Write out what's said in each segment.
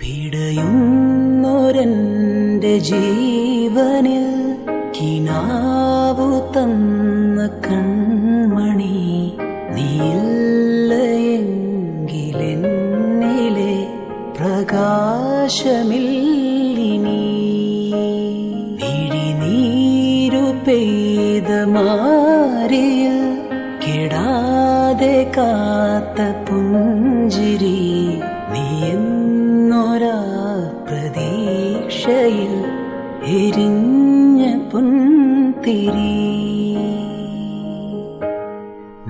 പിടയുന്നൊരെന്റെ ജീവനിൽ കിനാവു തന്ന കൺമണി നീയില്ലയെങ്കിലെന്നിലെ പ്രകാശമില്ലിനി പിഴിനീരു പെയ്ത മാറിയിൽ കെടാതെ കാത്ത പുഞ്ചിരി നീ എന്നൊരാ പ്രതീക്ഷയിൽ എരിഞ്ഞ പുൻതിരി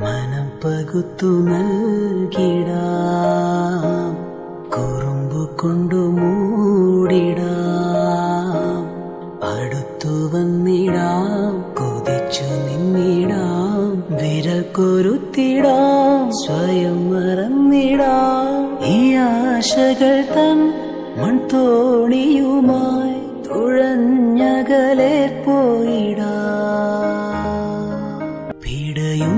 മനം പകുത്തു നൽകിടാം കുറുമ്പു കൊണ്ടു മൂടിടാം അടുത്തു വന്നിടാം കൊതിച്ചു നിന്നിടാം വിരൽ കൊരുത്തിടാം സ്വയം മറന്നിടാം ഈ ആശകൾ തൻ മൺതോണിയുമായി തുഴഞ്ഞകലെ പോയിടാം പിടയുന്നൊരെന്റെ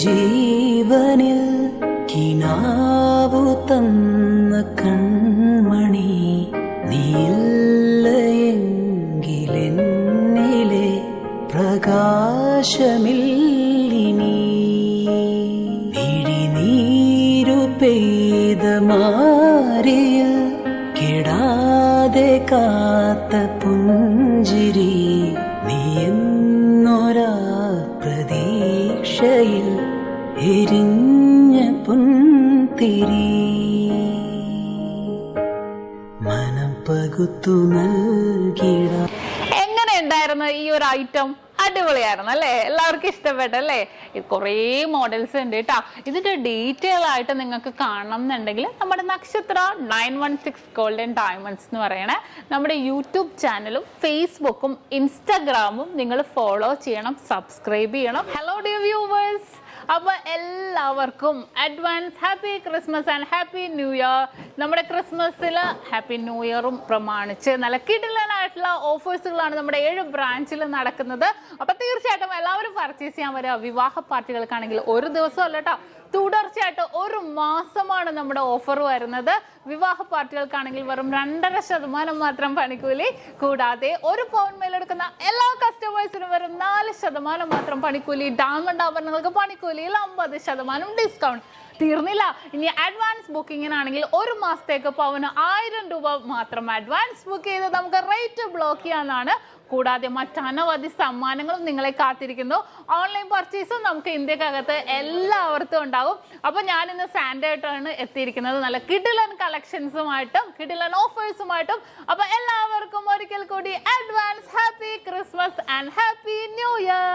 ജീവനിൽ കിനാവു തന്ന കൺമണി നീയില്ലയെങ്കിലെന്നിലെ പ്രകാശമില്ലിനി പിഴിനീരു പെയ്ത മാറിയിൽ കെടാതെ കാത്ത പുഞ്ചിരി നീ എന്നൊരാ പ്രതീക്ഷയിൽ എരിഞ്ഞ പുൻതിരി മനം പകുത്തു നൽകിടാം. എങ്ങനെ ഉണ്ടായിരുന്നു ഈ ഒരു ഐറ്റം? അടിപൊളിയായിരുന്നു അല്ലേ? എല്ലാവർക്കും ഇഷ്ടപ്പെട്ടല്ലേ? ഇത് കുറേ മോഡൽസ് ഉണ്ട് കേട്ടോ. ഇതിന്റെ ഡീറ്റെയിൽ ആയിട്ട് നിങ്ങൾക്ക് കാണണം എന്നുണ്ടെങ്കിൽ നമ്മുടെ നക്ഷത്ര 916 ഗോൾഡൻ ഡയമണ്ട്സ് എന്ന് പറയണേ നമ്മുടെ യൂട്യൂബ് ചാനലും ഫേസ്ബുക്കും ഇൻസ്റ്റാഗ്രാമും നിങ്ങൾ ഫോളോ ചെയ്യണം, സബ്സ്ക്രൈബ് ചെയ്യണം. ഹലോ ഡിയർ വ്യൂവേഴ്സ്, അപ്പോൾ എല്ലാവർക്കും advance happy Christmas and happy new year. നമ്മുടെ ക്രിസ്മസിൽ ഹാപ്പി ന്യൂ ഇയറും പ്രമാണിച്ച് നല്ല കിടിലനായിട്ടുള്ള ഓഫേഴ്സുകളാണ് നമ്മുടെ 7 ബ്രാഞ്ചിൽ നടക്കുന്നത്. അപ്പോൾ തീർച്ചയായിട്ടും എല്ലാവരും പർച്ചേസ് ചെയ്യാൻ വരിക. വിവാഹ പാർട്ടികൾക്കാണെങ്കിൽ ഒരു ദിവസം അല്ല കേട്ടോ, തുടർച്ചയായിട്ട് 1 മാസമാണ് നമ്മുടെ ഓഫർ വരുന്നത്. വിവാഹ പാർട്ടികൾക്കാണെങ്കിൽ വെറും 2.5% മാത്രം പണിക്കൂലി, കൂടാതെ 1 പൗണ്ട് മേലെടുക്കുന്ന എല്ലാ കസ്റ്റമേഴ്സിനും വെറും 4% മാത്രം പണിക്കൂലി. ഡയമണ്ട് ആഭരണങ്ങൾക്ക് പണിക്കൂലിയിൽ 50% ഡിസ്കൗണ്ട്. തീർന്നില്ല, ഇനി അഡ്വാൻസ് ബുക്കിങ്ങിനാണെങ്കിൽ 1 മാസത്തേക്ക് പവന് 1000 രൂപ മാത്രം അഡ്വാൻസ് ബുക്ക് ചെയ്ത് നമുക്ക് റേറ്റ് ബ്ലോക്ക് ചെയ്യാനാണ്. കൂടാതെ മറ്റനവധി സമ്മാനങ്ങളും നിങ്ങളെ കാത്തിരിക്കുന്നു. ഓൺലൈൻ പർച്ചേസും നമുക്ക് ഇന്ത്യക്കകത്ത് എല്ലാവർക്കും ഉണ്ടാകും. അപ്പോൾ ഞാൻ ഇന്ന് സാൻഡായിട്ടാണ് എത്തിയിരിക്കുന്നത്, നല്ല കിടിലൻ കളക്ഷൻസുമായിട്ടും കിടിലൻ ഓഫേഴ്സുമായിട്ടും. അപ്പോൾ എല്ലാവർക്കും ഒരിക്കൽ കൂടി advance happy Christmas and happy new year.